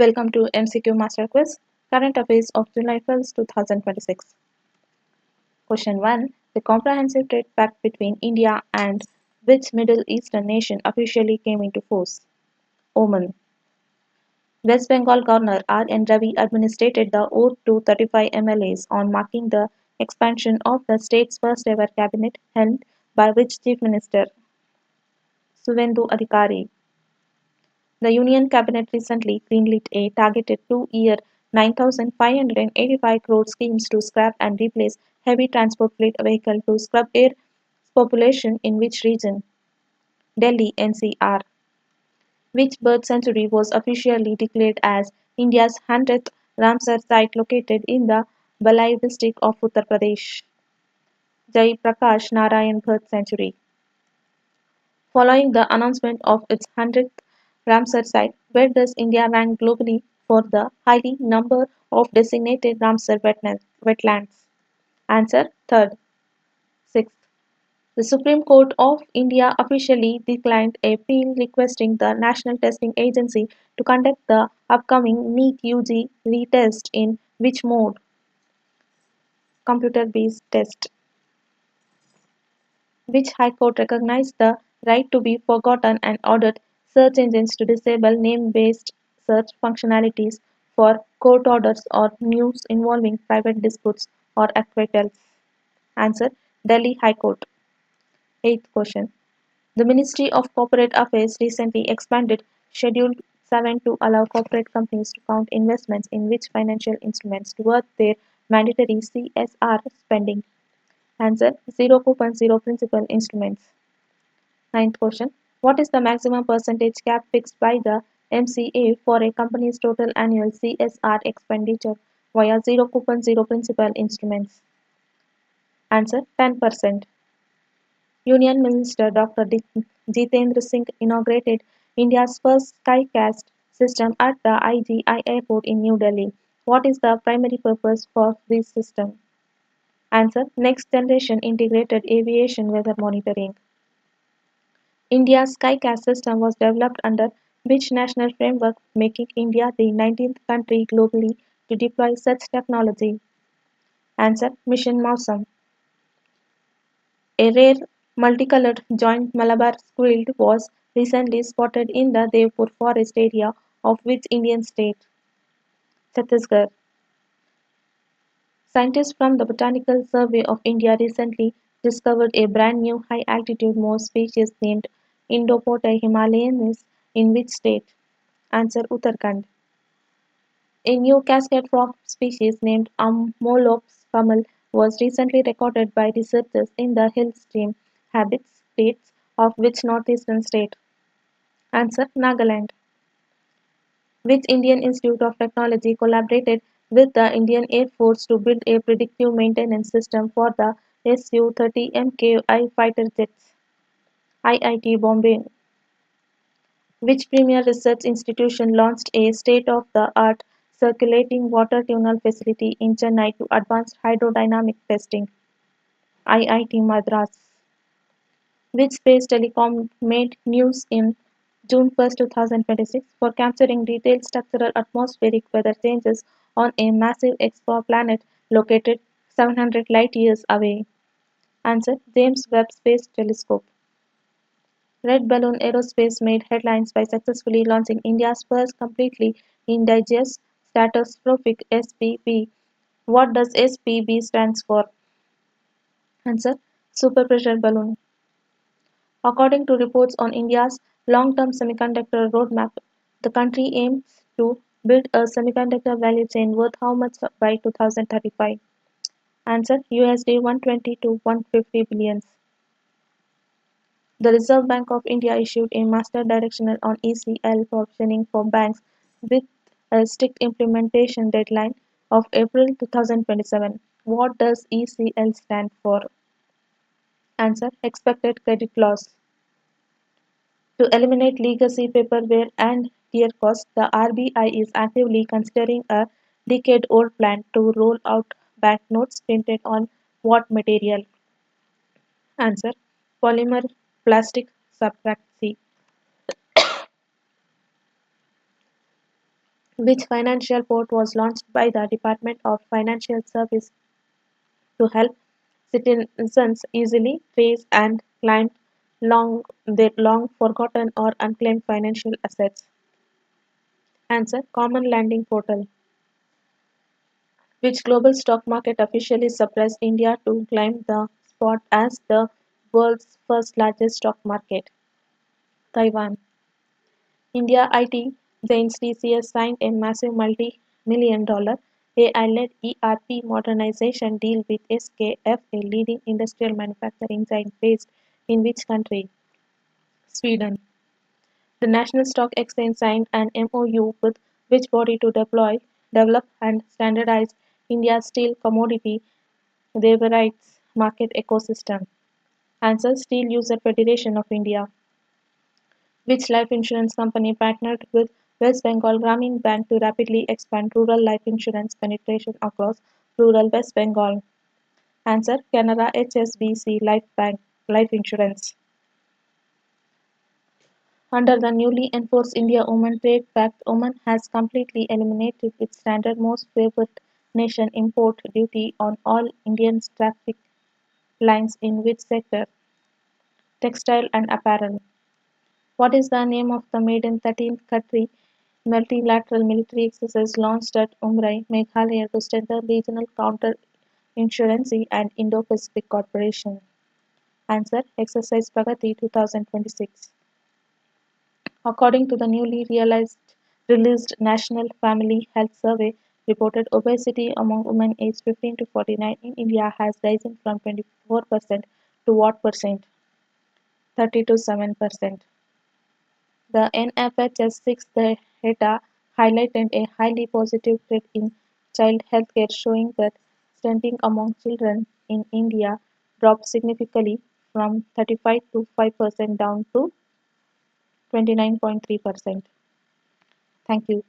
Welcome to MCQ Master Quiz, Current Affairs of July 1st, 2026. Question 1. The Comprehensive Trade Pact between India and which Middle Eastern nation officially came into force? Oman. West Bengal Governor R.N. Ravi administered the oath to 35 MLAs on marking the expansion of the state's first ever cabinet held by which Chief Minister Suvendu Adhikari. The Union Cabinet recently greenlit a targeted two-year ₹9,585 crore schemes to scrap and replace heavy transport fleet vehicles to scrub air population in which region? Delhi NCR. Which bird sanctuary was officially declared as India's 100th Ramsar site located in the Balai district of Uttar Pradesh? Jai Prakash Narayan Bird Sanctuary. Following the announcement of its 100th Ramsar site, where does India rank globally for the high number of designated Ramsar wetlands? Answer: third. Sixth. The Supreme Court of India officially declined a appeal requesting the National Testing Agency to conduct the upcoming NEET UG retest in which mode? Computer-based test. Which High Court recognized the right to be forgotten and ordered search engines to disable name-based search functionalities for court orders or news involving private disputes or acquittals? Answer: Delhi High Court. Eighth question. The Ministry of Corporate Affairs recently expanded Schedule 7 to allow corporate companies to count investments in which financial instruments toward their mandatory CSR spending? Answer: zero coupon, zero principal instruments. Ninth question. What is the maximum percentage cap fixed by the MCA for a company's total annual CSR expenditure via zero coupon, zero principal instruments? Answer: 10%. Union Minister Dr. Jitendra Singh inaugurated India's first Skycast system at the IGI airport in New Delhi. What is the primary purpose for this system? Answer: next generation integrated aviation weather monitoring. India's Skycast system was developed under which national framework, making India the 19th country globally to deploy such technology? Answer: Mission Mausam. A rare multicolored giant Malabar squirrel was recently spotted in the Devpur forest area of which Indian state? Chhattisgarh. Scientists from the Botanical Survey of India recently discovered a brand new high altitude moss species named Indopotae himalayensis in which state? Answer: Uttarakhand. A new cascade frog species named Amolops kamal was recently recorded by researchers in the hill stream habitats of which northeastern state? Answer: Nagaland. Which Indian Institute of Technology collaborated with the Indian Air Force to build a predictive maintenance system for the Su-30 MKI fighter jets? IIT Bombay. Which premier research institution launched a state-of-the-art circulating water tunnel facility in Chennai to advance hydrodynamic testing? IIT Madras. Which space telecom made news in June 1st, 2026 for capturing detailed structural atmospheric weather changes on a massive exoplanet located 700 light-years away? Answer: James Webb Space Telescope. Red Balloon Aerospace made headlines by successfully launching India's first completely indigenous stratospheric SPB. What does SPB stands for? Answer: Super Pressure Balloon. According to reports on India's long-term semiconductor roadmap, the country aims to build a semiconductor value chain worth how much by 2035? Answer: USD 120 to 150 billions. The Reserve Bank of India issued a master directional on ECL provisioning for banks with a strict implementation deadline of April 2027. What does ECL stand for? Answer: Expected Credit Loss. To eliminate legacy paperware and tier costs, the RBI is actively considering a decade-old plan to roll out banknotes printed on what material? Answer: Polymer plastic subtract C. Which financial port was launched by the Department of Financial Services to help citizens easily trace and claim their long forgotten or unclaimed financial assets? Answer: Common Landing Portal. Which global stock market officially suppressed India to claim the spot as the world's first largest stock market? Taiwan. India IT giant TCS signed a massive multi-million-dollar AI-led ERP modernization deal with SKF, a leading industrial manufacturing giant based in which country? Sweden. The National Stock Exchange signed an MoU with which body to develop and standardize India's steel commodity derivatives market ecosystem? Answer: Steel User Federation of India. Which life insurance company partnered with West Bengal Grameen Bank to rapidly expand rural life insurance penetration across rural West Bengal? Answer: Canara HSBC Life Insurance. Under the newly enforced India Women Trade Pact, Oman has completely eliminated its standard most favored nation import duty on all Indian traffic lines in which sector? Textile and apparel. What is the name of the maiden 13th country multilateral military exercise launched at Umrai, Meghalaya to strengthen regional counter-insurgency and Indo-Pacific cooperation? Answer: Exercise Pragati 2026. According to the released National Family Health Survey, reported obesity among women aged 15 to 49 in India has risen from 24% to what percent? 30 to 7%. The NFHS 6 data highlighted a highly positive trend in child healthcare, showing that stunting among children in India dropped significantly from 35 to 5% down to 29.3%. Thank you.